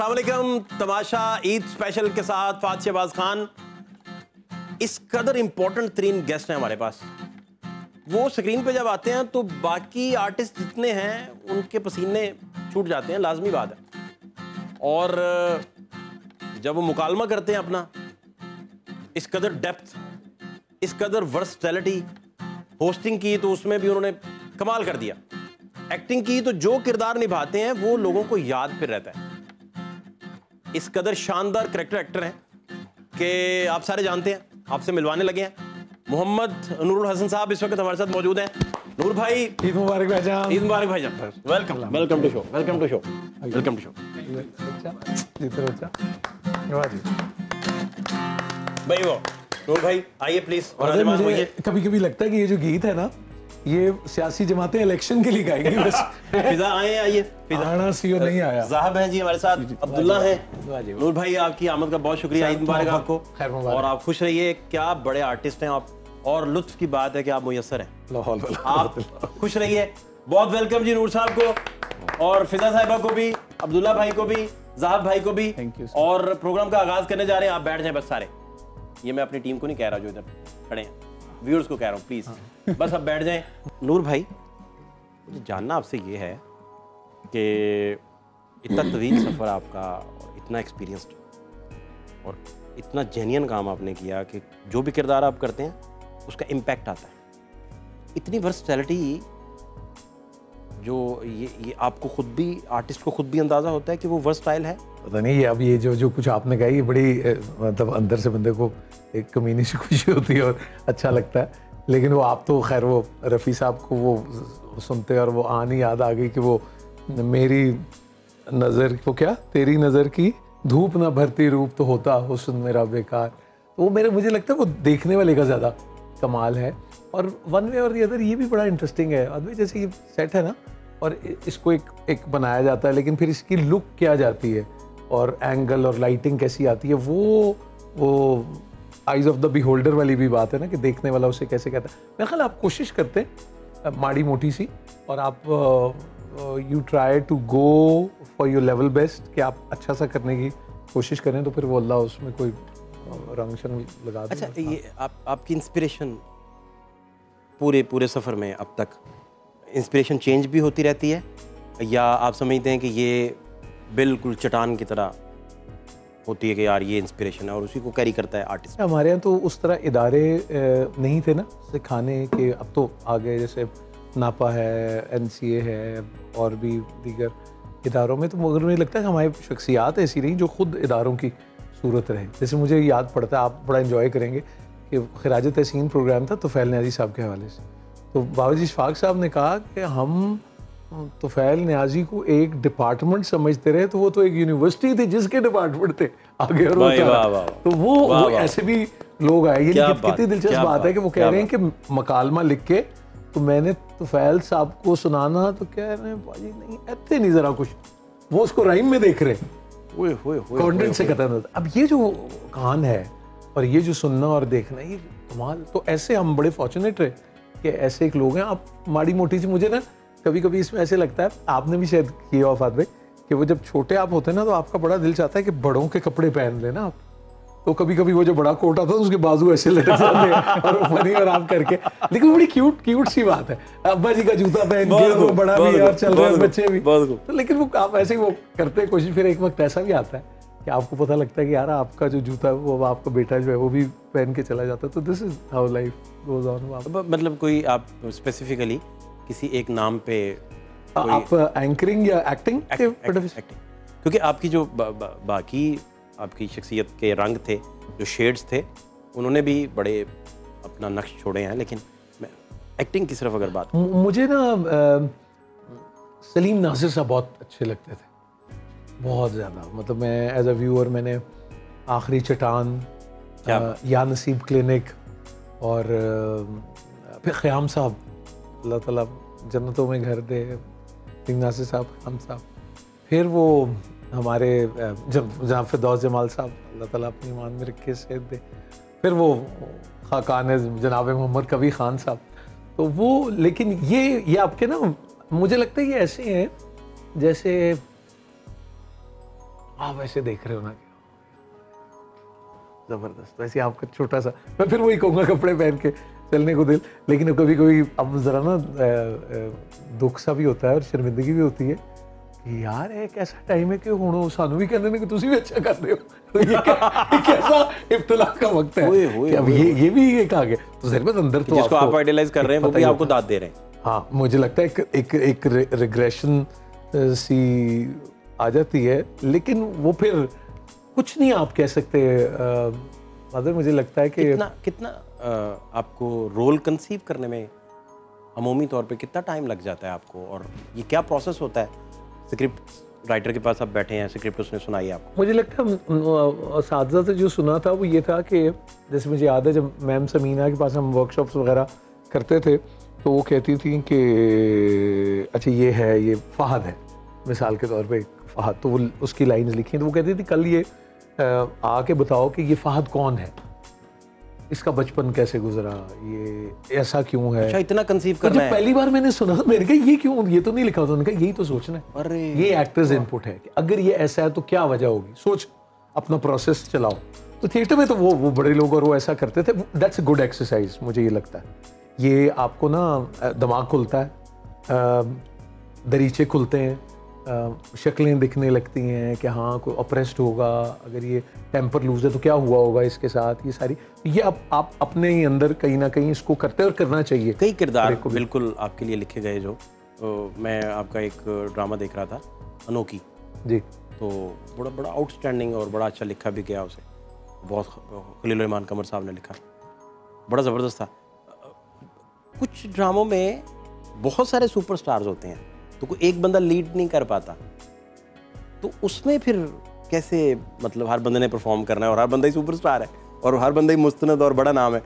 अस्सलाम वालेकुम। तमाशा ईद स्पेशल के साथ फात शहबाज खान। इस कदर इंपॉर्टेंट तरीन गेस्ट हैं हमारे पास। वो स्क्रीन पे जब आते हैं तो बाकी आर्टिस्ट जितने हैं उनके पसीने छूट जाते हैं, लाजमी बात है। और जब वो मुकालमा करते हैं अपना, इस कदर डेप्थ, इस कदर वर्सटैलिटी, होस्टिंग की तो उसमें भी उन्होंने कमाल कर दिया, एक्टिंग की तो जो किरदार निभाते हैं वो लोगों को याद फिर रहता है। इस कदर शानदार करैक्टर एक्टर हैं कि आप सारे जानते हैं, आपसे मिलवाने लगे हैं। मोहम्मद नूरुल हसन साहब इस वक्त हमारे साथ मौजूद हैं। नूर भाई, ईद मुबारक भाईजान। ईद मुबारक भाईजान। Welcome welcome to show, welcome to show, welcome to show. भाई वो नूर भाई आइए प्लीज। और मुझे कभी कभी लगता है कि ये जो गीत है ना, ये सियासी जमातें इलेक्शन के लिए गाएंगी बस। फिजा आए, आइए। फिजा सीओ नहीं आया, साहब हैं जी हमारे साथ, अब्दुल्ला हैं। नूर भाई आपकी आमद का बहुत शुक्रिया, ईद मुबारक आपको। और आप खुश रहिए, क्या बड़े आर्टिस्ट हैं आप, और लुत्फ की बात है कि आप मुयस्सर हैं, आप खुश रहिए। बहुत वेलकम जी नूर साहब को, और फिजा साहिबा को भी, अब्दुल्ला भाई को भी, ज़ाहब भाई को भी। और प्रोग्राम का आगाज करने जा रहे हैं, आप बैठ जाएं बस सारे। ये मैं अपनी टीम को नहीं कह रहा जो इधर खड़े हैं, व्यूअर्स को कह रहा हूँ, प्लीज बस अब बैठ जाएं। नूर भाई, मुझे जानना आपसे ये है कि इतना तवील सफ़र आपका, और इतना एक्सपीरियंस्ड और इतना जेन्युइन काम आपने किया कि जो भी किरदार आप करते हैं उसका इम्पैक्ट आता है। इतनी वर्सटैलिटी, जो ये आपको खुद भी, आर्टिस्ट को खुद भी अंदाज़ा होता है कि वो वर्सटाइल है? पता नहीं, ये अब ये जो कुछ आपने कहा, ये बड़ी मतलब अंदर से बंदे को एक कमीनी सी खुशी होती है और अच्छा लगता है। लेकिन वो आप तो खैर, वो रफ़ी साहब को वो सुनते और वो आनी याद आ गई कि वो मेरी नज़र को, क्या तेरी नज़र की धूप ना भरती रूप तो होता हुस्न मेरा बेकार। तो वो मुझे लगता है वो देखने वाले का ज़्यादा कमाल है। और वन वे और दी अदर ये भी बड़ा इंटरेस्टिंग है। अभी जैसे ये सेट है ना, और इसको एक बनाया जाता है, लेकिन फिर इसकी लुक क्या जाती है और एंगल और लाइटिंग कैसी आती है, वो आइज ऑफ द बिहोल्डर वाली भी बात है ना, कि देखने वाला उसे कैसे कहता है। मेरे ख्याल आप कोशिश करते हैं माड़ी मोटी सी, और आप you try to go for your level best, कि आप अच्छा सा करने की कोशिश करें, तो फिर वो अल्लाह उसमें कोई रंग शंग लगा दे। अच्छा, ये आपकी इंस्पिरेशन पूरे सफ़र में अब तक इंस्पिरेशन चेंज भी होती रहती है, या आप समझते हैं कि ये बिल्कुल चट्टान की तरह होती है कि यार ये इंस्पिरेशन है और उसी को कैरी करता है आर्टिस्ट? हमारे यहाँ तो उस तरह इदारे नहीं थे ना सिखाने के, अब तो आगे जैसे नापा है, NCA है, और भी दीगर इदारों में। तो मगर मुझे लगता है कि हमारी शख्सियात ऐसी रही जो खुद इदारों की सूरत रहे। जैसे मुझे याद पड़ता है, आप बड़ा इन्जॉय करेंगे, कि खिराज तहसीन प्रोग्राम था तुफैल न्याजी साहब के हवाले से। तो बाबा इशफाक साहब ने कहा कि हम तुफैल न्याजी को एक डिपार्टमेंट समझते रहे, तो वो तो एक यूनिवर्सिटी थी जिसके डिपार्टमेंट थे आगे। और तो वो ऐसे भी लोग आए। ये कितनी दिलचस्प बात है कि वो कह रहे हैं कि मकालमा लिख के तो मैंने तुफैल साहब को सुनाना, तो कह रहे हैं भाजी नहीं ऐसे नहीं, जरा कुछ वो उसको राइम में देख रहे हैं, कॉन्टेंट से कतन होता। अब ये जो कान है और ये जो सुनना और देखना, ये कमाल। तो ऐसे हम बड़े फॉर्चुनेट रहे कि ऐसे एक लोग हैं। आप माड़ी मोटी सी, मुझे ना कभी कभी इसमें ऐसे लगता है, आपने भी शायद किया वफात भाई, कि वो जब छोटे आप होते हैं ना, तो आपका बड़ा दिल चाहता है कि बड़ों के कपड़े पहन लेना आप। तो कभी कभी वो जो बड़ा कोट आता है उसके बाजू ऐसे लटक जाते हैं और फनी और आप करके, लेकिन बड़ी क्यूट सी बात है। अब्बा जी का जूता पहन के वो बड़ा भी और चल रहे हैं बच्चे भी, तो लेकिन वो आप ऐसे वो करते हैं कोशिश। फिर एक वक्त ऐसा भी आता है कि आपको पता लगता है कि यार आपका जो जूता है वो आपका बेटा जो है वो भी पहन के चला जाता है। तो this is how life goes on. मतलब कोई आप स्पेसिफिकली किसी एक नाम पे आप एंकरिंग या एक्टिंग? क्योंकि आपकी जो बाकी आपकी शख्सियत के रंग थे, जो शेड्स थे, उन्होंने भी बड़े अपना नक्श छोड़े हैं। लेकिन एक्टिंग की सिर्फ अगर बात, मुझे ना सलीम नासिर साहब बहुत अच्छे लगते थे, बहुत ज़्यादा। मतलब मैं एज अ व्यूअर, मैंने आखिरी चट्टान, या नसीब क्लिनिक, और फिर ख़याम साहब, अल्लाह ताला जन्नतों में घर दे, नासिर साहब, ख़याम साहब। फिर वो हमारे जहाँ फिरदौस जमाल साहब, अल्लाह ताला अपनी ईमान में रखे, सेहत दे। फिर वो खाकान जनाब मोहम्मद कबीर खान साहब। तो वो, लेकिन ये आपके ना, मुझे लगता है ये ऐसे हैं जैसे आप ऐसे देख रहे हो ना, जबरदस्त। वैसे आपका छोटा सा, मैं फिर वही कहूँगा, कपड़े पहन के चलने को दिल, लेकिन कभी कभी अब जरा ना दुख सा भी होता है और शर्मिंदगी भी होती है कि यार एक ऐसा टाइम है कि हुण सानू भी कहते हैं कि तुसी भी अच्छा कर रहे हो, तो ये कैसा इब्तिला का वक्त है कि अब ये भी एक आ गया, तो ज़रूरत अंदर तो जिसको आप आइडियलाइज कर रहे हैं वो भी आपको दाद दे रहे हैं। हाँ, मुझे लगता है एक रिग्रेशन सी आ जाती है, लेकिन वो फिर कुछ नहीं आप कह सकते। मदर, मुझे लगता है कि कितना आपको रोल कंसीव करने में अमूमी तौर पे कितना टाइम लग जाता है आपको, और ये क्या प्रोसेस होता है? स्क्रिप्ट राइटर के पास आप बैठे हैं, स्क्रिप्ट उसने सुनाई आपको। मुझे लगता है साथज़ा से जो सुना था वो ये था कि जैसे मुझे याद है जब मैम समीना के पास हम वर्कशॉप्स वगैरह करते थे तो वो कहती थी कि अच्छा ये है, ये फ़हद है मिसाल के तौर पे फ़हद, तो वो उसकी लाइंस लिखी तो वो कहती थी कल ये आके बताओ कि ये फ़हद कौन है, इसका बचपन कैसे गुजरा, ये ऐसा क्यों है। अच्छा, इतना कंसीव करना है। पहली बार मैंने सुना मैंने कहा ये क्यों, ये तो नहीं लिखा होता। उन्होंने कहा यही तो सोचना है, अरे ये एक्टर्स इनपुट है कि अगर ये ऐसा है तो क्या वजह होगी, सोच, अपना प्रोसेस चलाओ। तो थिएटर में तो वो बड़े लोग और वो ऐसा करते थे। दैट्स अ गुड एक्सरसाइज, मुझे ये लगता है। ये आपको ना दिमाग खुलता है, दरीचे खुलते हैं, शक्लें दिखने लगती हैं कि हाँ कोई ऑप्रेस्ड होगा, अगर ये टेम्पर लूज है तो क्या हुआ होगा इसके साथ, ये सारी ये आप अपने ही अंदर कहीं ना कहीं इसको करते और करना चाहिए। कई किरदार बिल्कुल आपके लिए लिखे गए जो मैं आपका एक ड्रामा देख रहा था अनोखी जी, तो बड़ा आउटस्टैंडिंग और बड़ा अच्छा लिखा भी गया उसे, बहुत खलील रहमान कमर साहब ने लिखा, बड़ा ज़बरदस्त था। कुछ ड्रामों में बहुत सारे सुपरस्टार्स होते हैं तो कोई एक बंदा लीड नहीं कर पाता, तो उसमें फिर कैसे, मतलब हर बंदे ने परफॉर्म करना है और हर बंदा ही सुपरस्टार है और हर बंदा ही मुस्तनद और बड़ा नाम है,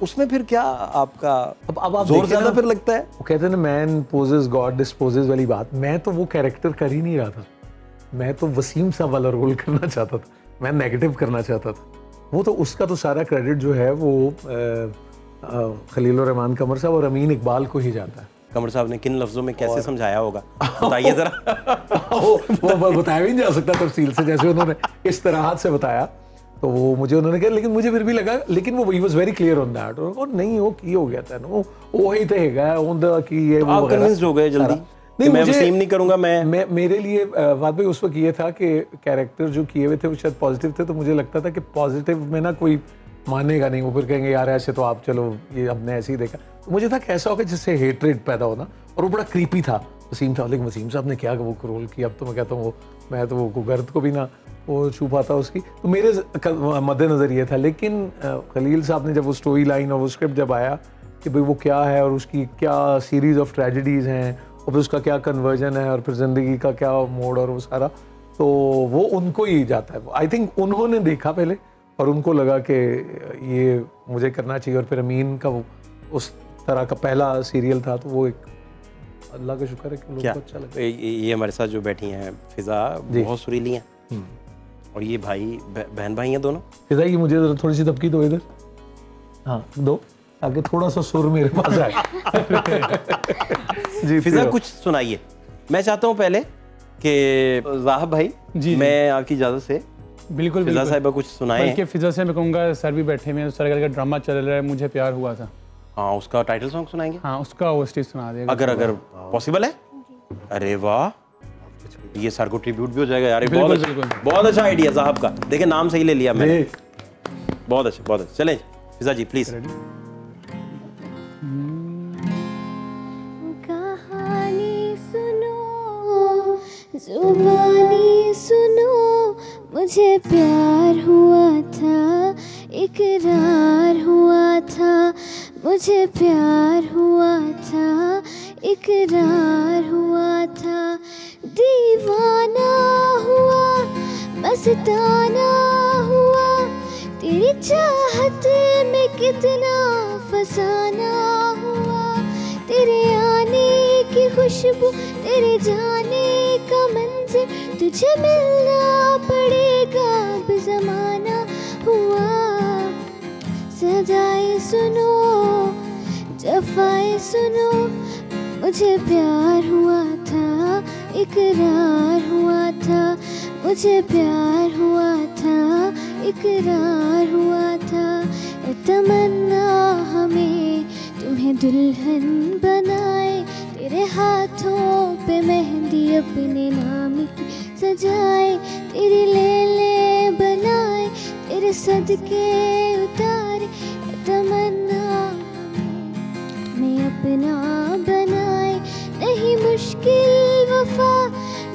उसमें फिर क्या आपका अब आप जोर ज़्यादा फिर लगता है? वो कहते हैं ना मैन पोजेस गॉड डिस्पोजेस वाली बात। मैं तो वो कैरेक्टर कर ही नहीं रहा था, मैं तो वसीम साहब वाला रोल करना चाहता था, मैं नेगेटिव करना चाहता था। वो तो उसका तो सारा क्रेडिट जो है वो खलील रहमान कमर साहब और अमीन इकबाल को ही जाता है। कमर साहब ने किन लफ्जों में कैसे समझाया होगा बताइए जरा। वो बताया भी नहीं जा सकता तफसील से, जैसे उन्होंने इस तरह से बताया तो वो मुझे उन्होंने कहा, लेकिन मुझे फिर भी लगा, लेकिन वो he was very clear on that, और नहीं वो की हो गया था ना, वो ही तो हैगा उनका कि ये आप कन्विंस्ड हो गए जल्दी? नहीं, मैं वसीम नहीं करूंगा। मैं मेरे लिए बात भाई उस वक्त ये था कि कैरेक्टर जो किए हुए थे वो शायद पॉजिटिव थे, तो मुझे लगता था कि पॉजिटिव में ना कोई मानेगा नहीं, वो फिर कहेंगे यार ऐसे तो आप चलो ये हमने ऐसे ही देखा। तो मुझे था कैसा होगा जिससे हेट्रेड पैदा होना, और वो बड़ा क्रीपी था वसीम साहब। लेकिन वसीम साहब ने क्या वो रोल किया, अब तो मैं कहता हूँ मैं तो वो गर्द को भी ना वो छू पाता उसकी, तो मेरे मद्देनज़र ये था। लेकिन खलील साहब ने जब वो स्टोरी लाइन और वो स्क्रिप्ट जब आया कि भाई वो क्या है और उसकी क्या सीरीज़ ऑफ ट्रेजेडीज़ हैं और फिर उसका क्या कन्वर्जन है और फिर ज़िंदगी का क्या मोड़ और वो सारा, तो वो उनको ही जाता है। आई थिंक उन्होंने देखा पहले और उनको लगा कि ये मुझे करना चाहिए, और फिर अमीन का वो उस तरह का पहला सीरियल था, तो वो एक अल्लाह का शुक्र है कि लोगों को अच्छा लगा। ये हमारे साथ जो बैठी हैं फिजा बहुत सुरीली हैं, और ये भाई बहन भाई हैं दोनों। फिजा ये मुझे थोड़ी सी दबकी दो इधर, हाँ दो, ताकि थोड़ा सा सुर मेरे पास आए। जी फिजा कुछ सुनाइए। मैं चाहता हूँ पहले कि ज़ाहब भाई जी, मैं आपकी इजाज़त से बिल्कुल फिजा साहिबा कुछ सुनाएं। बल्कि फिजा से मैं कहूँगा सर भी बैठे हुए हैं, उस तरह का ड्रामा चल रहा है मुझे प्यार हुआ था, हाँ उसका टाइटल सॉन्ग सुनाएंगे? हाँ उसका ओएसटी सुना देगा अगर पॉसिबल है। अरे वाह, ये सर को ट्रिब्यूट भी हो जाएगा यार। बहुत अच्छा आइडिया साहब का, देखिए नाम सही ले लिया मैंने। बहुत अच्छा, बहुत अच्छा। चलें फिजा जी प्लीज। कहानी सुनो, जुबानी सुनो, मुझे प्यार हुआ था, इकरार हुआ था, मुझे प्यार हुआ था, इकरार हुआ था, दीवाना हुआ, मस्ताना हुआ, तेरी चाहत में कितना फसाना हुआ, तेरे आने की खुशबू, तेरे जाने का मंज़र, तुझे मिलना पड़ेगा अब ज़माना हुआ। सदाएं सुनो, जफ़ाएं सुनो, मुझे प्यार हुआ था, इकरार हुआ था, मुझे प्यार हुआ था, इकरार हुआ था, तमन्ना हमें तुम्हें दुल्हन बनाए, तेरे हाथों पे मेहंदी अपने नाम की सजाए, तेरी ले बनाए, तेरे सदके उतारे, तमन्ना हमें अपना बनाए। नहीं मुश्किल वफा,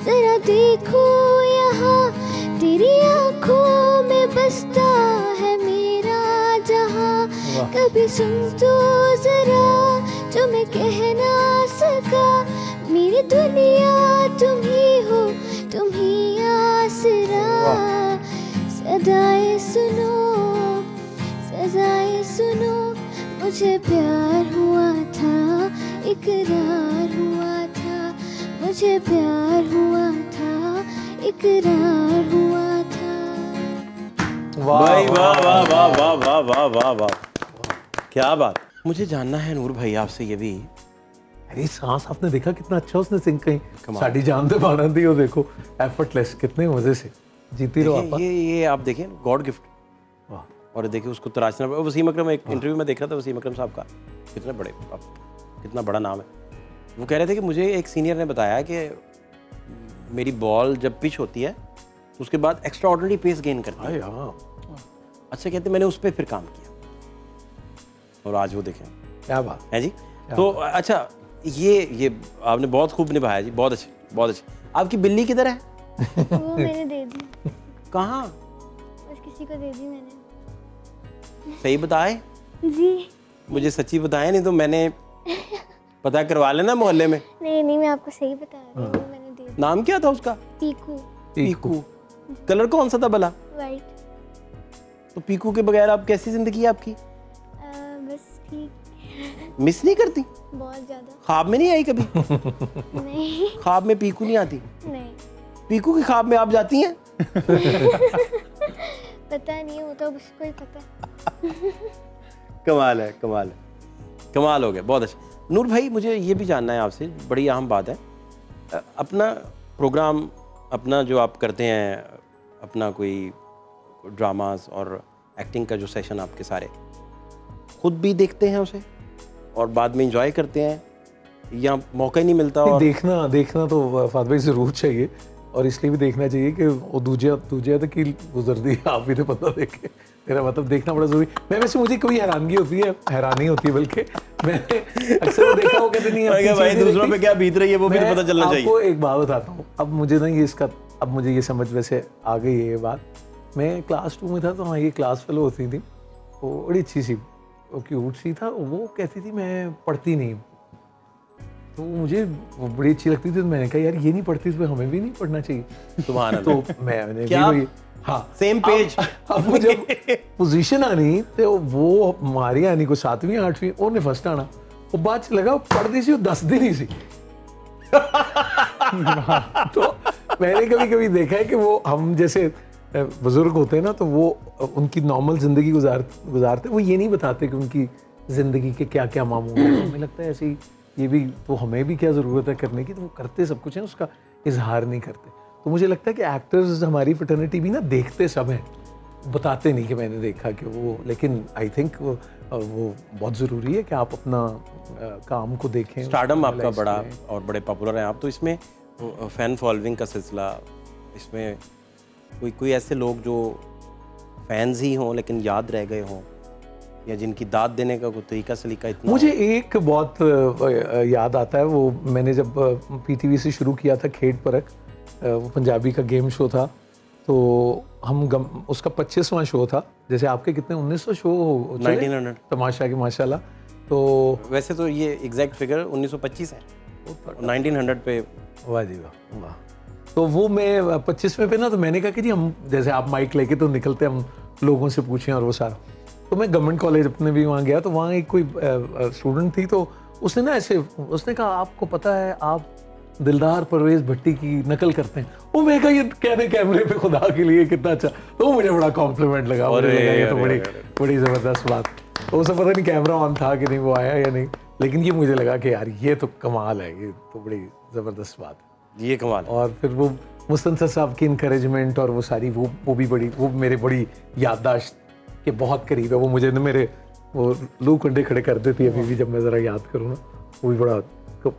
जरा देखो यहाँ, तेरी आँखों में बसता है मेरा जहाँ। कभी सुन तो जरा जो मैं कह ना सका, मेरी दुनिया तुम ही हो, तुम ही आसरा। सदाएं सुनो, सजाएं सुनो, मुझे प्यार हुआ था, इकरार हुआ था, मुझे प्यार हुआ था, इकरार हुआ था। वाह वाह वाह वाह वाह वाह वाह वाह वाह, क्या बात। मुझे जानना है नूर भाई आपसे ये भी, अरे सांस आपने देखा कितना अच्छा उसने सिंग कहीं, साड़ी जान दे बाना दी, वो देखो एफर्टलेस, कितने मजे से जीती रहो आप। ये आप देखिए गॉड गिफ्ट। वाह। और देखिए उसको तराशना, वसीम अकरम, एक इंटरव्यू में देख रहा था वसीम अकरम साहब का, कितने बड़े, कितना बड़ा नाम है। वो कह रहे थे कि मुझे एक सीनियर ने बताया कि मेरी बॉल जब पिच होती है उसके बाद एक्स्ट्रा ऑर्डिनरी पेस गेन करती है। अच्छा, कहते मैंने उस पर फिर काम किया और आज वो देखें क्या बात है जी। तो अच्छा, ये आपने बहुत खूब निभाया जी, बहुत अच्छे, बहुत अच्छे। आपकी बिल्ली किधर है? वो मैंने दे दी। कहाँ? बस किसी को दे दी मैंने। सही बताए जी, मुझे सच्ची बताए, नहीं तो मैंने पता करवा लेना मोहल्ले में। नहीं मैं आपको सही बता रही हूँ, मैंने दे दी। नाम क्या था उसका? पीकू। पीकू। कलर कौन सा था भला? वाइट। तो पीकू के बगैर आप कैसी जिंदगी है आपकी? बस ठीक। मिस नहीं करती? बहुत ज्यादा। ख्वाब में नहीं आई कभी? नहीं। ख्वाब में पीकू नहीं आती? नहीं। पीकू के ख्वाब में आप जाती हैं? पता नहीं, वो तो उसको ही पता। कमाल है, कमाल है, कमाल हो गया, बहुत अच्छा। नूर भाई, मुझे ये भी जानना है आपसे, बड़ी अहम बात है, अपना प्रोग्राम, अपना जो आप करते हैं, अपना कोई ड्रामास और एक्टिंग का जो सेशन आपके सारे, खुद भी देखते हैं उसे और बाद में एंजॉय करते हैं, या मौका ही नहीं मिलता? और देखना तो फात भाई ज़रूर चाहिए, और इसलिए भी देखना चाहिए कि वो दूजे तक की गुजरती है, आप भी तो पता देखे, मेरा मतलब देखना बड़ा जरूरी। मैं वैसे, मुझे कभी हैरानी होती है, बल्कि मैंने अक्सर देखा, वो कहते नहीं है भाई दूसरों पे क्या बीत रही है वो भी पता चलना चाहिए। आपको एक बात बताता हूँ, अब मुझे ना अब मुझे ये समझ वैसे आ गई है ये बात। मैं क्लास 2 में था, तो हाँ, ये क्लास फेलो होती थी, वो बड़ी अच्छी सी, वो क्यूट सी था, वो कहती थी मैं पढ़ती नहीं, तो मुझे वो बड़ी अच्छी लगती थी, तो मैंने कहा यार ये नहीं पढ़ती तो हमें भी नहीं पढ़ना चाहिए। तो मैंने भी, हाँ, सेम पेज। अब मुझे पोजीशन आनी, तो वो हमारी आनी को 7वीं 8वीं, उन्हें फर्स्ट आना, वो बाद च लगा पढ़ती सी, वो 10 दिन ही सी। तो मैंने कभी देखा है कि वो, हम जैसे बुजुर्ग होते हैं ना, तो वो उनकी नॉर्मल जिंदगी गुजारते, वो ये नहीं बताते कि उनकी जिंदगी के क्या क्या मामूल हैं। हमें लगता है ऐसे ही ये भी, तो हमें भी क्या ज़रूरत है करने की, तो वो करते सब कुछ है, उसका इजहार नहीं करते। तो मुझे लगता है कि एक्टर्स, हमारी फ्रेटर्निटी भी ना, देखते सब हैं, बताते नहीं कि मैंने देखा कि वो, लेकिन आई थिंक वो बहुत ज़रूरी है कि आप अपना काम को देखें। स्टारडम आपका बड़ा और बड़े पॉपुलर हैं आप, तो इसमें फैन फॉलोइंग का सिलसिला, इसमें कोई ऐसे लोग जो फैंस ही हों लेकिन याद रह गए हों, या जिनकी दाद देने का कोई तरीका सलीका इतना? मुझे एक बहुत याद आता है, वो मैंने जब पीटीवी से शुरू किया था, खेड परख, वो पंजाबी का गेम शो था, तो हम उसका 25वां शो था, जैसे आपके कितने 1900 शो 1900 तमाशा की माशाल्लाह। तो वैसे तो ये एग्जैक्ट फिगर 1925 है, 1900 पे। वाह जी वाह वाह। तो वो मैं 25वें पे ना, तो मैंने कहा कि जी हम, जैसे आप माइक लेके तो निकलते, हम लोगों से पूछें और वो सारा। तो मैं गवर्नमेंट कॉलेज अपने भी वहाँ गया, तो वहाँ एक कोई स्टूडेंट थी, तो उसने ना ऐसे, उसने कहा आपको पता है आप दिलदार परवेज भट्टी की नकल करते हैं। वो मैं कहा ये कहने कैमरे पे खुदा के लिए कितना अच्छा, तो मुझे बड़ा कॉम्प्लीमेंट लगा, मुझे लगा ये तो बड़ी ज़बरदस्त बात। तो उसे पता नहीं कैमरा ऑन था कि नहीं, वो आया या नहीं, लेकिन ये मुझे लगा कि यार ये तो कमाल है, ये तो बड़ी ज़बरदस्त बात है, ये कमाल। और फिर वो मुस्तंसर साहब की इनकरेजमेंट और वो सारी वो भी बड़ी, वो मेरे बड़ी याददाश्त के बहुत करीब है। वो मुझे ना मेरे वो लू कंडे खड़े कर देती है अभी भी जब मैं ज़रा याद करूँ ना, वो भी बड़ा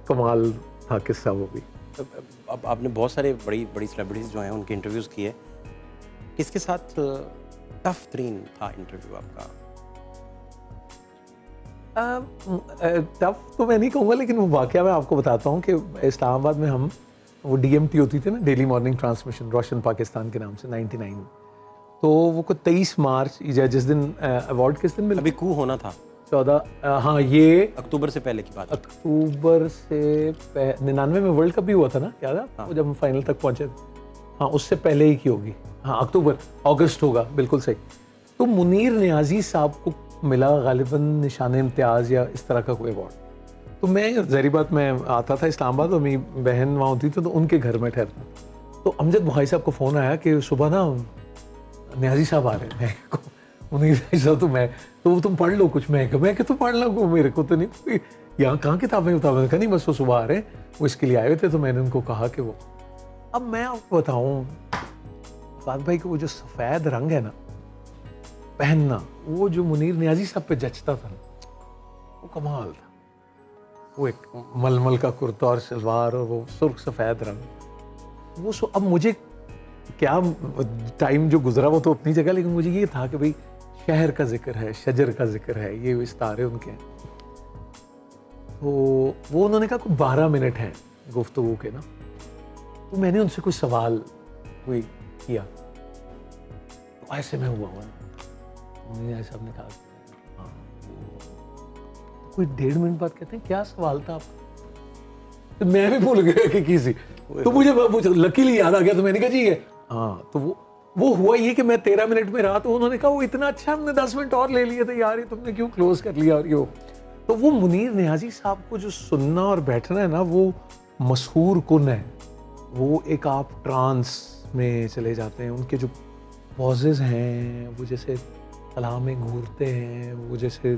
कमाल था किस्सा वो भी। अब आपने बहुत सारे बड़ी बड़ी सेलिब्रिटीज़ जो हैं उनके इंटरव्यूज़ किए, किसके साथ टफ तरीन था इंटरव्यू आपका? टफ तो मैं नहीं कहूँगा, लेकिन वो वाक़या मैं आपको बताता हूँ कि इस्लामाबाद में हम वो DMT होती थी ना, डेली मॉर्निंग ट्रांसमिशन, रोशन पाकिस्तान के नाम से 99, तो वो को 23 मार्च जिस दिन अवार्ड किस दिन मिला? अभी कू होना था 14, हाँ ये अक्टूबर से पहले की बात। अक्टूबर से 99 में वर्ल्ड कप भी हुआ था ना, याद है? हाँ। वो जब हम फाइनल तक पहुँचे, हाँ उससे पहले ही की होगी, हाँ अक्टूबर अगस्त होगा, बिल्कुल सही। तो मुनीर नियाजी साहब को मिला गालिबन निशान इम्तियाज़ या इस तरह का कोई अवार्ड। तो मैं ज़ाहिर बात मैं आता था इस्लामाबाद और मेरी बहन वहाँ होती थी तो उनके घर में ठहरता। तो अमजद भाई साहब को फ़ोन आया कि सुबह ना नियाजी साहब आ रहे हैं, मुनीर साहब तो तुम पढ़ लो कुछ। मैं कि तुम पढ़ लो, मेरे को तो नहीं, यहाँ कहाँ किताबें कहा नहीं, बस वो सुबह आ रहे हैं, वो इसके लिए आए हुए थे। तो मैंने उनको कहा कि वो, अब मैं आपको बताऊँ फाद भाई को वो जो सफ़ेद रंग है ना पहनना, वो जो मुनीर नियाजी साहब पे जचता था ना, वो कमाल था। वो एक मलमल का कुर्ता और सलवार और वो सुर्ख सफ़ेद रंग, वो अब मुझे क्या टाइम जो गुजरा वो तो अपनी जगह, लेकिन मुझे ये था कि भाई शहर का जिक्र है, शजर का जिक्र है, ये इस्तारे उनके हैं। तो वो उन्होंने कहा कुछ 12 मिनट हैं गुफ्तगू के ना, तो मैंने उनसे कुछ सवाल कोई किया, तो ऐसे में हुआ उन्होंने साहब ने कहा हाँ, कोई 1.5 मिनट बाद कहते हैं क्या सवाल था आपका? तो मैं भी भूल गया कि किसी, तो मुझे लकीली याद आ गया, तो मैंने कहा जी है हाँ। तो वो हुआ ये कि मैं 13 मिनट में रहा, तो उन्होंने कहा वो इतना अच्छा, हमने 10 मिनट और ले लिए थे यार, ये तुमने क्यों क्लोज कर लिया? और ये तो वो मुनीर नियाजी साहब को जो सुनना और बैठना है ना, वो मशहूर कुन है। वो एक आप ट्रांस में चले जाते हैं, उनके जो पॉजेज हैं वो जैसे तलाब में घूरते हैं, वो जैसे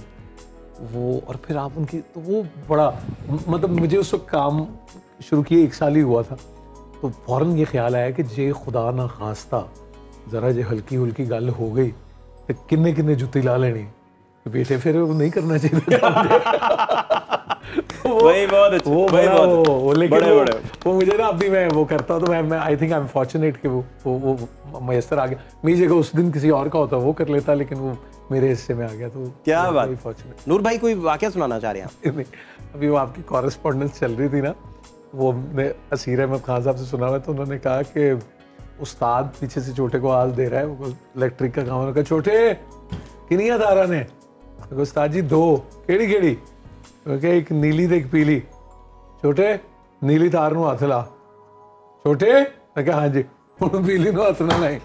वो, और फिर आप उनकी, तो वो बड़ा मतलब मुझे उस वक्त काम शुरू किए 1 साल ही हुआ था, तो फ़ौरन ये ख्याल आया कि जे खुदा ना खास्ता ज़रा जे हल्की हुल्की गल हो गई तो किन्ने किन्ने जुत्ती ला लेनी बेटे, फिर वो नहीं करना चाहिए। वही बहुत अच्छा, वो बड़ा लेकिन बड़े वो मुझे ना अभी मैं वो करता हूँ, तो मैं I think I am fortunate कि वो मैसर आ गया। मेरी जगह उस दिन किसी और का होता वो कर लेता, लेकिन वो मेरे हिस्से में आ गया, तो क्या बात। फॉर्चुनेट। नूर भाई कोई वाकया सुनाना चाह रहे हैं? अभी वो आपकी कॉरेस्पॉन्डेंस चल रही थी ना, वो हमने असीर अहमद खान साहब से सुना हुआ, तो उन्होंने कहा कि उस्ताद पीछे से छोटे को आवाज़ दे रहा है, वो इलेक्ट्रिक का काम, उन्होंने कहा छोटे किनिया तारा ने? उस्ताद जी 2। केड़ी केड़ी? एक नीली ते एक पीली। छोटे नीली तार नूं हथ ला। छोटे मैं कहा हाँ जी, हुण पीली नूं हथ ना लाई।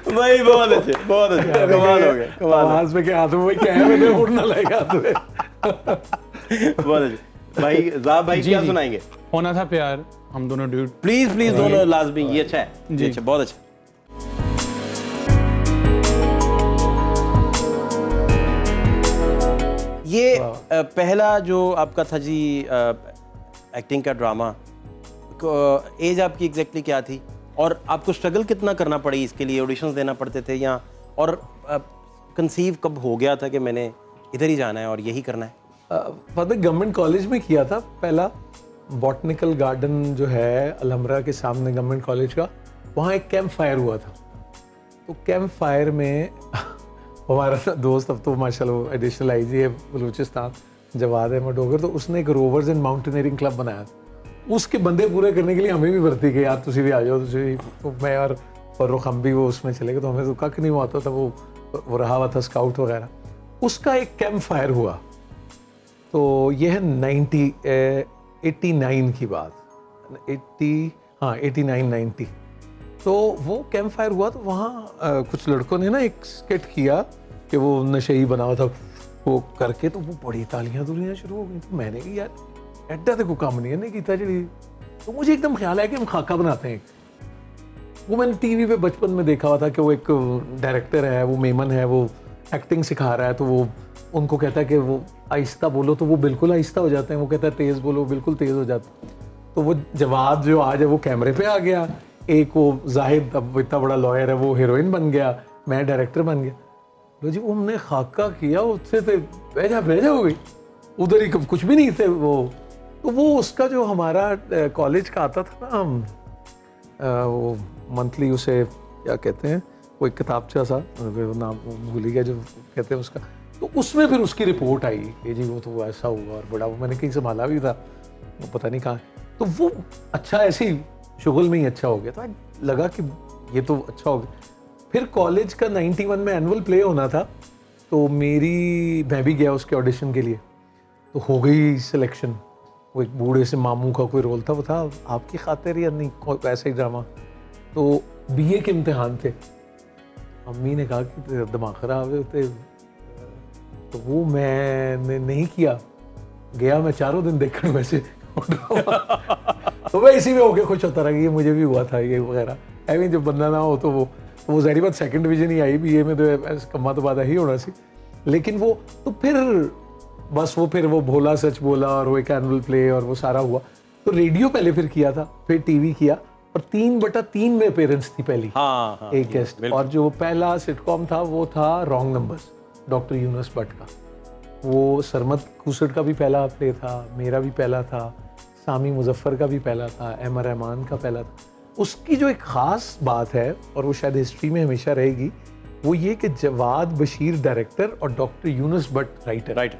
भाई बहुत अच्छे, बहुत अच्छे, कमाल हो गया, कमाल। आवाज में क्या हाथ में क्या है, मैंने हुण ना लाई हाथ में। बहुत अच्छे भाई। ज़ाब भाई क्या सुनाएंगे? होना था प्यार, हम दोनों ड्यूट। प्लीज प्लीज दोनों लाजमी, ये अच्छा है जी, अच्छा, बहुत अच्छा। ये पहला जो आपका था जी एक्टिंग का ड्रामा, एज आपकी एग्जैक्टली क्या थी और आपको स्ट्रगल कितना करना पड़ी इसके लिए? ऑडिशंस देना पड़ते थे या, और कंसीव कब हो गया था कि मैंने इधर ही जाना है और यही करना है? गवर्नमेंट कॉलेज में किया था पहला, बॉटनिकल गार्डन जो है अलहमरा के सामने गवर्नमेंट कॉलेज का, वहाँ एक कैंप फायर हुआ था। तो कैंप फायर में हमारा दोस्त, अब तो माशाल्लाह एडिशनल आईजी है बलूचिस्तान, जवाद अहमद डोगर, तो उसने एक रोवर्स एंड माउंटेनियरिंग क्लब बनाया था। उसके बंदे पूरे करने के लिए हमें भी भर्ती किया, यार तुसी भी आ जाओ, तुसी। तो मैं और फर्रुख हम भी वो उसमें चले गए, तो हमें तो कख नहीं हुआ था, वो रहा हुआ था स्काउट वगैरह। उसका एक कैंप फायर हुआ, तो ये है 89 की बात, 89-90। तो वो कैंप फायर हुआ, तो वहाँ कुछ लड़कों ने ना एक स्केट किया कि वो नशेई बना हुआ था, वो करके तो वो बड़ी तालियां दुलियां शुरू हो गई। तो मैंने कहा यार एड्डा तो कोई काम नहीं किया जी। तो मुझे एकदम ख्याल आया कि हम खाका बनाते हैं। वो मैंने टीवी पे बचपन में देखा हुआ था कि वो एक डायरेक्टर है, वो मेमन है, वो एक्टिंग सिखा रहा है तो वो उनको कहता है कि वो आहिस्ता बोलो तो वो बिल्कुल आहिस्ता हो जाते हैं, वो कहता है तेज़ बोलो बिल्कुल तेज़ हो जाता है। तो वो जवाद जो आज है वो कैमरे पे आ गया, एक वो जाहिद अब इतना बड़ा लॉयर है वो हीरोइन बन गया, मैं डायरेक्टर बन गया। लो जी हमने खाका किया उससे तो भेजा हो गई, उधर ही कुछ भी नहीं थे वो। तो वो उसका जो हमारा कॉलेज का आता था ना वो मंथली, उसे क्या कहते हैं, वो एक किताबचा सा नाम भूल ही गया जो कहते हैं उसका, तो उसमें फिर उसकी रिपोर्ट आई कि जी वो तो ऐसा हुआ और बड़ा, वो मैंने कहीं संभाला भी था वो पता नहीं कहाँ। तो वो अच्छा ऐसे ही शुगल में ही अच्छा हो गया, तो लगा कि ये तो अच्छा हो गया। फिर कॉलेज का 91 में एनुअल प्ले होना था, तो मैं भी गया उसके ऑडिशन के लिए, तो हो गई सिलेक्शन। वो एक बूढ़े से मामू का कोई रोल था, वो था आपकी खातिर या नहीं, कोई ऐसा ही ड्रामा। तो बीए के इम्तिहान थे, अम्मी ने कहा कि दिमाग खराब है, तो वो मैंने नहीं किया, गया मैं 4 दिन देखकर वैसे तो मैं इसी में होके खुश होता रहा कि ये मुझे भी हुआ था ये वगैरह। ऐਵੇਂ जब बंदा ना हो तो वो ज़ाहिर बात सेकंड डिवीजन ही आई बीए में, तो कम्मा तो बात ही होना सी। लेकिन वो तो फिर बस वो फिर वो भोला सच बोला और वो एक एनुअल प्ले और वो सारा हुआ। तो रेडियो पहले फिर किया था, फिर टीवी किया, और 3/3 में अपीयरेंस थी पहली। हाँ, एक गेस्ट। और जो पहला सिटकॉम था वो था wrong numbers, doctor Yunus Bhatt का। वो सरमद खूसट का भी पहला प्ले था, मेरा भी पहला था, सामी मुजफ्फर का भी पहला था, एम रहमान का पहला था। उसकी जो एक ख़ास बात है और वो शायद हिस्ट्री में हमेशा रहेगी, वो ये कि जवाद बशीर डायरेक्टर और डॉक्टर यूनुस भट्ट राइटर।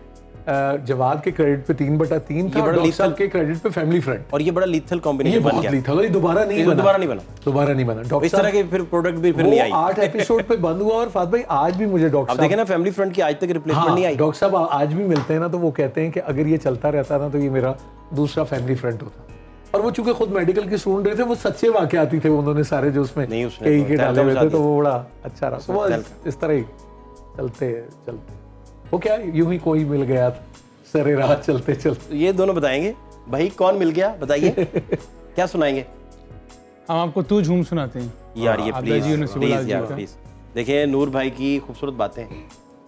जवाद के क्रेडिट पे 3/3 था, और डॉक्टर साहब के क्रेडिट पे फैमिली फ्रेंड। और ये बड़ा लीथल कॉम्बिनेशन बन गया। लीथल, दोबारा नहीं बना। डॉक्टर इस तरह के फिर प्रोडक्ट भी फिर नहीं आई। 8 एपिसोड पे बंद हुआ। और फात भाई आज भी मुझे डॉक्टर साहब, देखे ना फैमिली फ्रेंड की आज तक रिप्लेसमेंट नहीं आई। डॉक्टर साहब आज भी मिलते हैं ना, तो वो कहते हैं कि अगर ये चलता रहता ना तो ये मेरा दूसरा फैमिली फ्रेंड होता। और वो चूंकि खुद मेडिकल के स्टूडेंट रहे थे, वो सच्चे वाकयात थे उन्होंने सारे जो उसमें कई के डाले हुए थे, तो वो बड़ा अच्छा रहा। तो इस तरह ही चलते वो क्या यूं ही कोई मिल गया था सरे रात चलते चलते। ये दोनों बताएंगे भाई, कौन मिल गया बताइए क्या सुनाएंगे? हम आपको तू झूम सुनाते हैं यार, ये प्लीज। देखिए नूर भाई की खूबसूरत बातें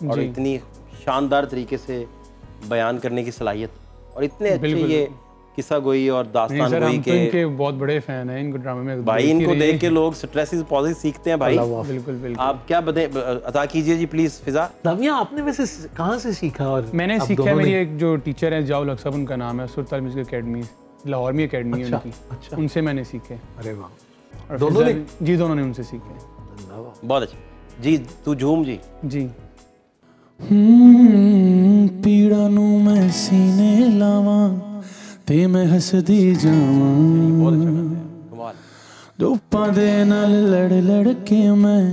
और इतनी शानदार तरीके से बयान करने की सलाहियत, और इतने अच्छे ये किस्सा गोई और दास्तान गोई के इनके बहुत बड़े फैन हैं इनको ड्रामे में भाई। इनको देख के लोग स्ट्रेस पॉजिटिव सीखते हैं भाई। बिल्कुल। आप क्या अता कीजिए जी प्लीज। फिजा नविया, आपने वैसे कहाँ से सीखा? और मैंने सीखा, मेरी एक जो टीचर है जाओ लक्सब, उनका नाम है सुरताल म्यूजिक एकेडमी, लाहौर में एकेडमी है उनकी, उनसे मैंने सीखे। अरे वाह, दोनों ने? जी दोनों ने उनसे सीखे। बहुत अच्छा जी। तू झूम जी। पीड़ा नू मैं सीने लावा ते मैं हसदी जावां, धुप्पां दे नाल लड़ के मैं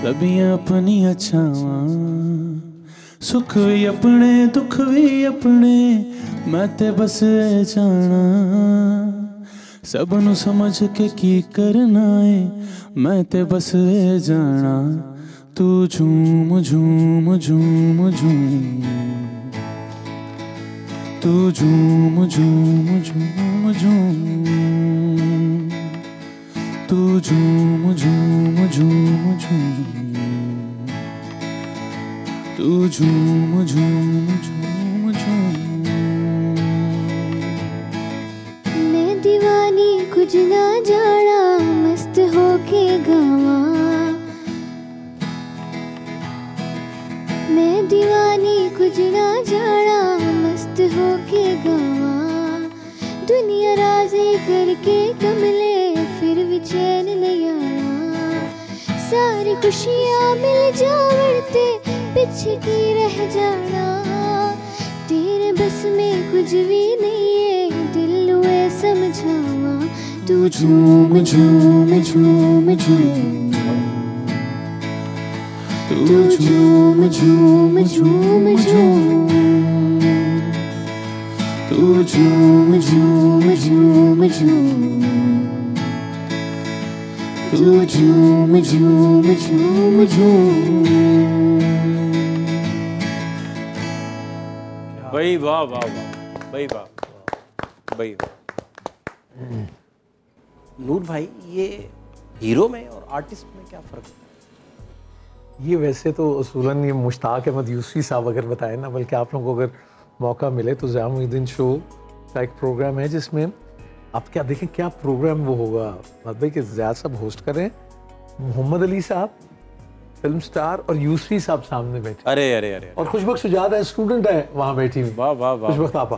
लबियां अपनियां छावां, सुख भी अपने दुख भी अपने मैं ते बस जाना, सब नू समझ के की करना है मैं ते बस जाना, तू झूम झूम झूम झूम, तू झूम झूम झूम झूम, तू झूम झूम झूम झूम, तू झूम झूम झूम झूम। मैं दीवानी कुछ ना जाना, मस्त होके गावा, मैं दीवानी कुछ ना जाना, मस्त होके गावा, दुनिया राज़ी करके कमले फिर भी चैन नहीं आना, सारी खुशियाँ मिल जावड़ते पीछे की रह जाना, तेरे बस में कुछ भी नहीं है दिल हुए समझावा, तू झूम झूम झूम झूम, तू झूम झूम झूम झूम, तू झूम झूम झूम झूम, तू झूम झूम झूम झूम। भाई वाह वाह वाह, भाई वाह भाई वाह। नूर भाई, ये हीरो में और आर्टिस्ट में क्या फ़र्क है? ये वैसे तो उसूलन ये मुश्ताक अहमद यूसुफी साहब अगर बताएं ना, बल्कि आप लोगों को अगर मौका मिले तो ज़िया मुहिउद्दीन शो का एक प्रोग्राम है जिसमें आप क्या देखें क्या प्रोग्राम वो होगा भाई कि ज़िया साहब होस्ट कर रहे हैं, मोहम्मद अली साहब फिल्म स्टार और यूसुफी साहब सामने बैठे, अरे अरे अरे, और खुशबख्श सुजात है स्टूडेंट है वहाँ बैठी हुई, वाह वाह वाह, खुशबख्श आपा।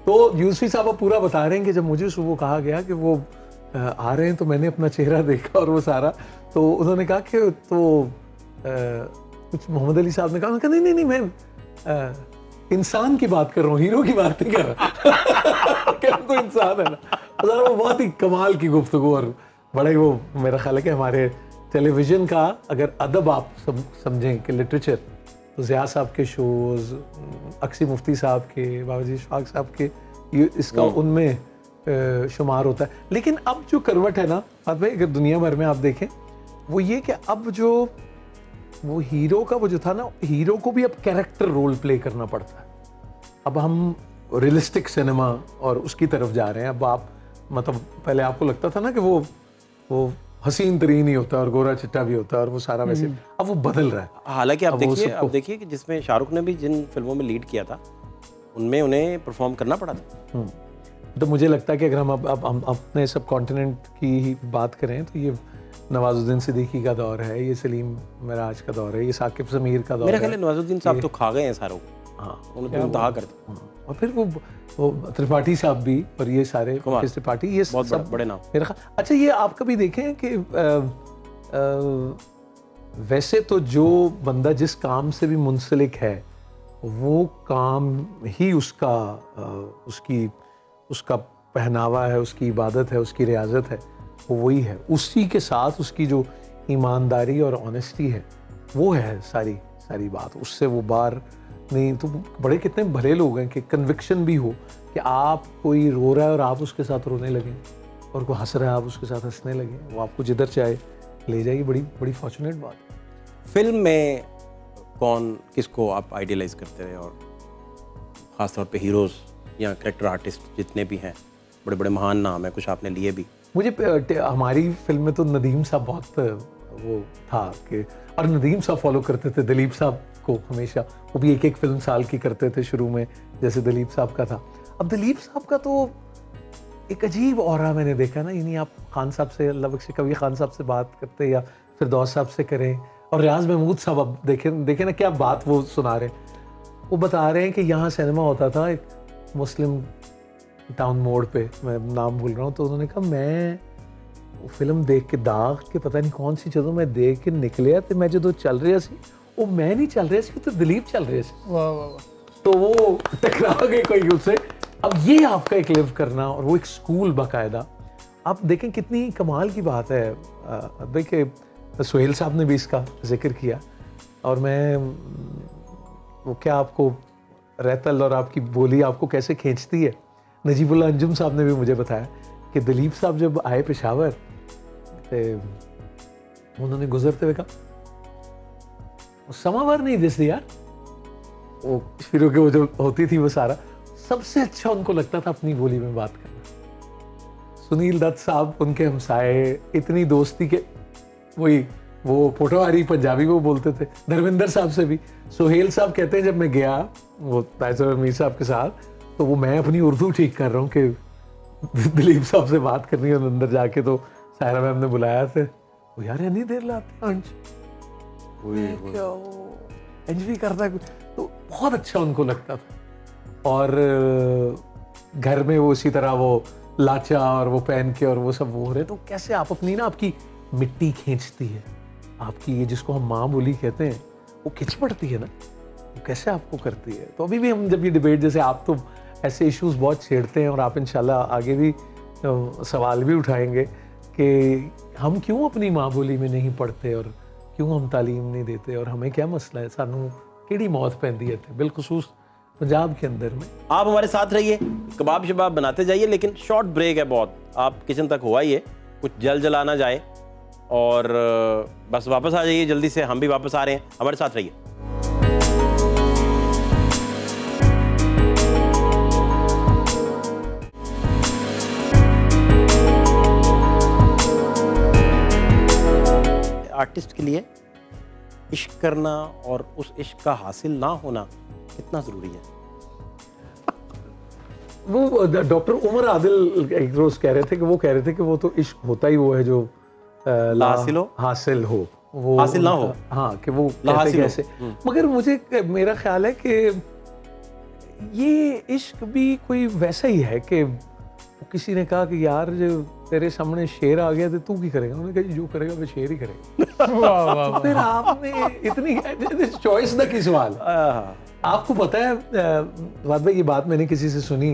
तो यूसुफी साहब पूरा बता रहे हैं कि जब मुझे सुबह कहा गया कि वो आ रहे हैं तो मैंने अपना चेहरा देखा और वो सारा, तो उन्होंने कहा कि तो कुछ मोहम्मद अली साहब ने कहा नहीं नहीं नहीं मैं इंसान की बात कर रहा हूँ, हीरो की बात नहीं कर रहा क्या तो इंसान है ना। वो बहुत ही कमाल की गुफ्तगू और बड़ा ही वो मेरा ख्याल है कि हमारे टेलीविज़न का अगर अदब आप समझें कि लिटरेचर, तो ज़िया साहब के शोज़, अक्सी मुफ्ती साहब के, बाबाजी इशफाक साहब के, ये इसका उनमें शुमार होता है। लेकिन अब जो करवट है ना भाई, अगर दुनिया भर में आप देखें वो ये कि अब जो वो हीरो का वो जो था ना, हीरो को भी अब कैरेक्टर रोल प्ले करना पड़ता है। अब हम रियलिस्टिक सिनेमा और उसकी तरफ जा रहे हैं। अब आप मतलब पहले आपको लगता था ना कि वो हसीन तरीन ही होता है और गोरा चिट्टा भी होता है और वो सारा वैसे, अब वो बदल रहा है। हालांकि आप देखिए कि जिसमें शाहरुख ने भी जिन फिल्मों में लीड किया था उनमें उन्हें परफॉर्म करना पड़ा था। तो मुझे लगता है कि अगर हम अब अपने सब कॉन्टिनेंट की ही बात करें तो ये नवाजुद्दीन सिद्दीकी का दौर है, ये सलीम मिराज का दौर है, ये साकिब ज़मीर का दौर है। मेरा ख्याल है नवाजुद्दीन साहब तो खा गए हैं सारों। हाँ, उन्होंने इंतहा कर दिया। और फिर वो त्रिपाठी साहब भी और ये सारे त्रिपाठी, ये सब बड़े नाम मेरा ख्याल। अच्छा, ये आप कभी देखें कि वैसे तो जो बंदा जिस काम से भी मुंसलिक है वो काम ही उसका पहनावा है, उसकी इबादत है, उसकी रियाजत है, वो वही है। उसी के साथ उसकी जो ईमानदारी और ऑनेस्टी है वो है सारी बात। उससे वो बार नहीं। तो बड़े कितने भले लोग हैं कि कन्विक्शन भी हो कि आप कोई रो रहा है और आप उसके साथ रोने लगें, और कोई हंस रहा है आप उसके साथ हंसने लगें, वो आपको जिधर चाहे ले जाइए। बड़ी फॉर्चुनेट बात है। फिल्म में किसको आप आइडियलाइज करते रहे, और ख़ासतौर पे हीरोज़ या कैरेक्टर आर्टिस्ट जितने भी हैं, बड़े बड़े महान नाम हैं, कुछ आपने लिए भी? मुझे हमारी फिल्म में तो नदीम साहब बहुत वो था कि, और नदीम साहब फॉलो करते थे दिलीप साहब को हमेशा। वो भी एक फिल्म साल की करते थे शुरू में, जैसे दिलीप साहब का था। अब दिलीप साहब का तो एक अजीब ऑरा मैंने देखा ना, यानी आप खान साहब से, अल्लाह बख्शे, कभी खान साहब से बात करते या फिरदौस साहब से करें, और रियाज महमूद साहब अब देखें ना क्या बात वो सुना रहे हैं। वो बता रहे हैं कि यहाँ सिनेमा होता था एक मुस्लिम टाउन मोड़ पे, मैं नाम भूल रहा हूँ, तो उन्होंने कहा मैं फिल्म देख के दाग के पता नहीं कौन सी चीज़ों में देख के निकलिया, तो मैं जो चल रहा सी वो मैं नहीं चल रहा सी, तो दिलीप चल रहे सी। वाह वाह वाह। तो वो टकरा गए कोई उससे। अब ये आपका एक लिव करना, और वो एक स्कूल बाकायदा, आप देखें कितनी कमाल की बात है। देखिए सुहेल साहब ने भी इसका जिक्र किया, और मैं वो क्या आपको रहतल और आपकी बोली आपको कैसे खींचती है। नजीबुल्ला अंजुम साहब ने भी मुझे बताया कि दिलीप साहब जब आए पेशावर, उन्होंने गुजरते हुए कहा समावार नहीं दिसती यार, वो फिर के वो जो होती थी वो सारा, सबसे अच्छा उनको लगता था अपनी बोली में बात करना। सुनील दत्त साहब उनके हमसाए, इतनी दोस्ती के वही वो पोटोहारी पंजाबी वो बोलते थे। धर्मेंद्र साहब से भी। सुहेल साहब कहते हैं जब मैं गया वो ताइसर मीर साहब के साथ, तो वो मैं अपनी उर्दू ठीक कर रहा हूँ कि दिलीप साहब से बात करनी है, अंदर जाके तो सायरा मैम ने बुलाया थे, वो यार इतनी देर लाते अंश अंश भी करता है, तो बहुत अच्छा उनको लगता था। और घर में वो इसी तरह वो लाचा और वो पहन के और वो सब वो हो रहे, तो कैसे आप अपनी ना आपकी मिट्टी खींचती है, आपकी ये जिसको हम माँ बोली कहते हैं, वो खिंच पड़ती है ना, वो कैसे आपको करती है। तो अभी भी हम जब ये डिबेट, जैसे आप तो ऐसे इश्यूज बहुत छेड़ते हैं और आप इंशाल्लाह आगे भी सवाल भी उठाएंगे कि हम क्यों अपनी माँ बोली में नहीं पढ़ते और क्यों हम तालीम नहीं देते, और हमें क्या मसला है, सानू केड़ी मौत पैंदी है बिलखुसूस पंजाब के अंदर में। आप हमारे साथ रहिए, कबाब शबाब बनाते जाइए, लेकिन शॉर्ट ब्रेक है बहुत, आप किचन तक हो आइए, कुछ जला ना जाए, और बस वापस आ जाइए जल्दी से, हम भी वापस आ रहे हैं, हमारे साथ रहिए। आर्टिस्ट के लिए इश्क करना और उस इश्क का हासिल ना होना कितना ज़रूरी है? वो डॉक्टर उमर आदिल एक रोज कह रहे थे कि वो तो इश्क होता ही वो है जो हासिल हो वो हासिल ना हो। हाँ, कि वो कहते कैसे। मगर मुझे मेरा ख्याल है कि ये इश्क भी कोई वैसा ही है कि किसी ने कहा कि यार जो तेरे सामने शेर आ गया तो तू की करेगा? उन्होंने कहा जो करेगा वो शेर ही करेगा। वाह वाह। फिर आपने इतनी चॉइस ना की सवाल। आपको पता है वाद भाई, ये बात मैंने किसी से सुनी,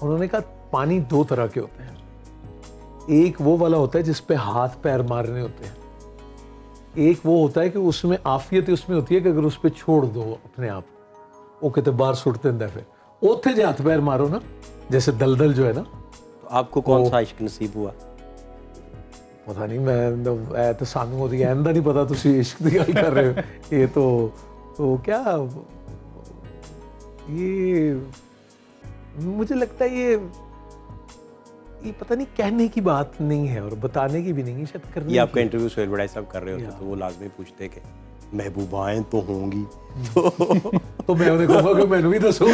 उन्होंने कहा पानी दो तरह के होते हैं। एक वो वाला होता है जिस पे हाथ पैर मारने होते हैं, एक वो होता है कि उसमें आफियत उसमें होती है कि अगर उस पर छोड़ दो अपने आप, वो कहते बाहर सुटते हैं। फिर ओथे जो हाथ पैर मारो ना, जैसे दलदल जो है ना। तो आपको कौन सा इश्क नसीब हुआ? पता नहीं, मैं तो सानू होती है नहीं पता, तुसी इश्क की गल कर रहे हो। ये तो क्या, ये मुझे लगता है ये पता नहीं कहने की बात नहीं है और बताने की भी नहीं है, शायद करने ये आपका इंटरव्यू सोहेल बड़ाई साहब कर रहे होते तो वो लाजमी पूछते कि महबूबाएं तो होंगी तो मैं उन्हें कहूँगा कि मैंने भी दसो।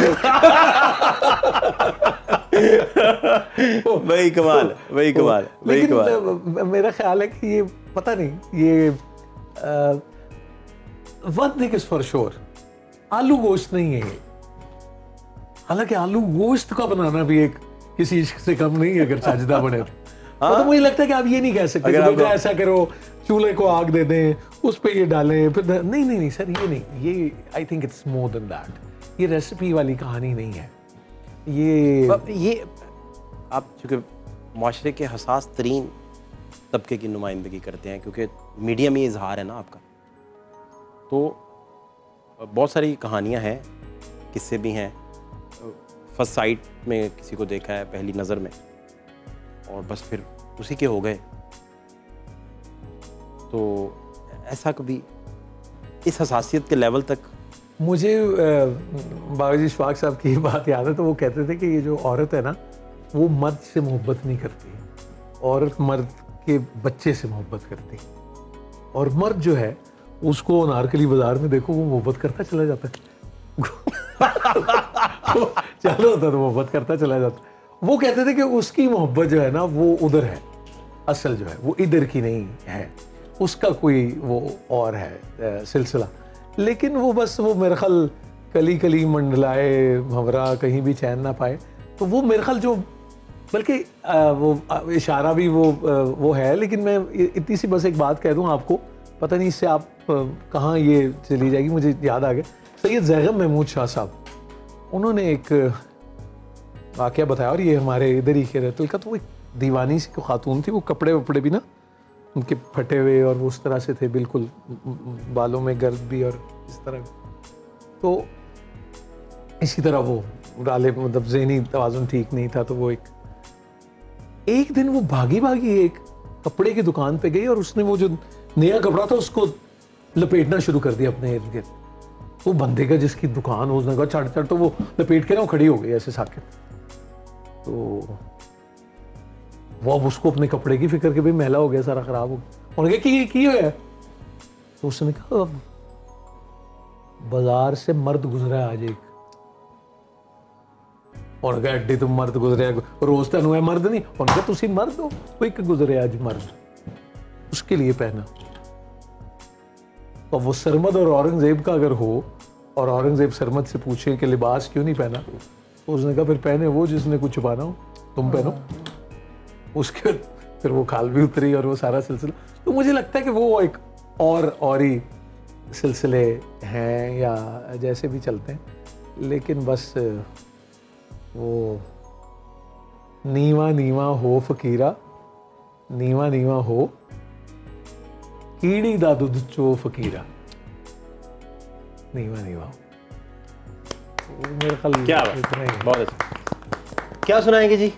वही कमाल। मेरा ख्याल है कि ये पता नहीं, ये one thing is for sure, आलू गोश्त नहीं है ये। हालांकि आलू गोश्त का बनाना भी एक किसी इश्क से कम नहीं है अगर साजिदा बने तो मुझे लगता है कि आप ये नहीं कह सकते कि बेटा ऐसा करो, चूल्हे को आग दे दें, उस पे ये डालें, फिर नहीं सर, ये नहीं, ये I think it's more than that. ये रेसिपी वाली कहानी नहीं है। ये आप चूँकि माशरे के हसास तरीन तबके की नुमाइंदगी करते हैं, क्योंकि मीडिया में इजहार है ना आपका, तो बहुत सारी कहानियाँ हैं, किस्से भी हैं। फर्स्ट साइट में किसी को देखा है पहली नज़र में और बस फिर उसी के हो गए, तो ऐसा कभी इस हसासियत के लेवल तक? मुझे बाबाजी इशफाक साहब की बात याद है, तो वो कहते थे कि ये जो औरत है ना, वो मर्द से मोहब्बत नहीं करती, औरत मर्द के बच्चे से मोहब्बत करती, और मर्द जो है उसको अनारकली बाजार में देखो वो मोहब्बत करता चला जाता है। चलो होता तो मोहब्बत करता चला जाता। वो कहते थे कि उसकी मोहब्बत जो है ना वो उधर है, असल जो है वो इधर की नहीं है, उसका कोई वो और है सिलसिला। लेकिन वो बस वो मेरे ख्याल कली कली मंडलाए भंवरा, कहीं भी चैन ना पाए, तो वो मेरे ख्याल जो बल्कि वो इशारा भी वो है। लेकिन मैं इतनी सी बस एक बात कह दूं आपको, पता नहीं इससे आप कहाँ ये चली जाएगी, मुझे याद आ गया। सैयद ज़ैगब महमूद शाह साहब, उन्होंने एक वाक़या बताया, और ये हमारे इधर ही के रहते का, तो वो एक दीवानी सी खातून थी, वो कपड़े वपड़े भी ना उनके फटे हुए और वो उस तरह से थे, बिल्कुल बालों में गर्द भी और इस तरह। तो इसी तरह वो डाले, मतलब ज़हनी तवाज़ुन ठीक नहीं था, तो वो एक दिन वो भागी एक कपड़े की दुकान पे गई और उसने वो जो नया कपड़ा था उसको लपेटना शुरू कर दिया अपने इर्द गिर्द। वो बंदे का जिसकी दुकान हो, उसने कहा चढ़, तो वो लपेट के ना खड़ी हो गई ऐसे साकित। तो वो अब उसको अपने कपड़े की फिक्र के भाई मैला हो गया, सारा खराब हो गया। उन्होंने कहा कि है, तो उसने कहा बाजार से मर्द गुजरा है आज एक, और कहा अड्डी तुम मर्द गुजरे रोज तेन है मर्द नहीं, उन्होंने कहा तुसी मर्द हो, कोई एक गुजरे आज मर्द, उसके लिए पहना। तो वो सरमद और औरंगजेब का अगर हो और औरंगजेब सरमद से पूछे कि लिबास क्यों नहीं पहना, तो उसने कहा फिर पहने वो जिसने कुछ छुपाना हो, तुम पहनो। उसके फिर वो खाल भी उतरी और वो सारा सिलसिला। तो मुझे लगता है कि वो एक और ही सिलसिले हैं या जैसे भी चलते हैं, लेकिन बस वो नीवा नीवा हो फकीरा, नीवा नीवा हो कीड़ी दा दुध चो फकीरा, नीवा नीवा। मेरे ख्याल क्या बहुत अच्छा। क्या सुनाएंगे जी?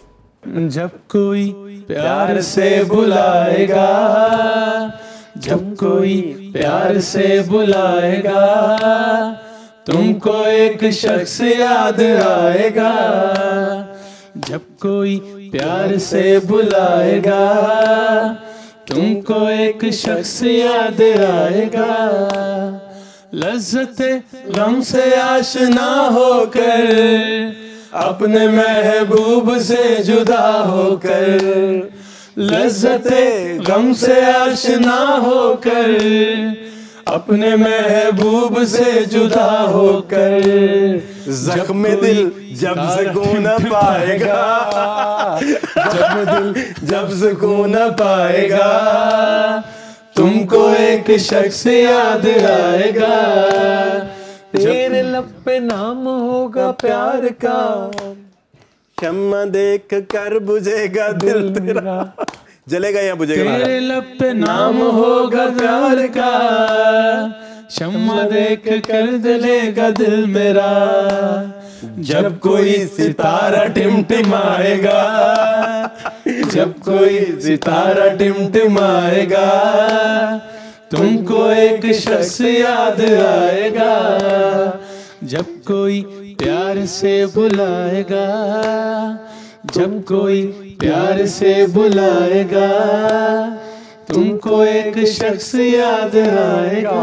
जब कोई प्यार से बुलाएगा, जब कोई प्यार से बुलाएगा, तुमको एक शख्स याद आएगा। जब कोई प्यार से बुलाएगा, तुमको एक शख्स याद आएगा। लज्जते गम से आशना होकर, अपने महबूब से जुदा होकर, लज्जते गम से आशना होकर, अपने महबूब से जुदा होकर, जख्म दिल जब सुकून पाएगा, जख्म दिल जब सुकून पाएगा, तुमको एक शख्स याद आएगा, तेरे लब पे नाम होगा प्यार का, शम्मा देख कर बुझेगा दिल तेरा, जलेगा या बुझेगा, तेरे लब पे नाम होगा प्यार का, शम्मा देख कर जलेगा दिल मेरा, जब कोई सितारा टिमटिमाएगा, जब कोई सितारा टिमटिमाएगा, तुमको एक शख्स याद आएगा, जब कोई प्यार से बुलाएगा, जब कोई प्यार से बुलाएगा, तुमको एक शख्स याद आएगा।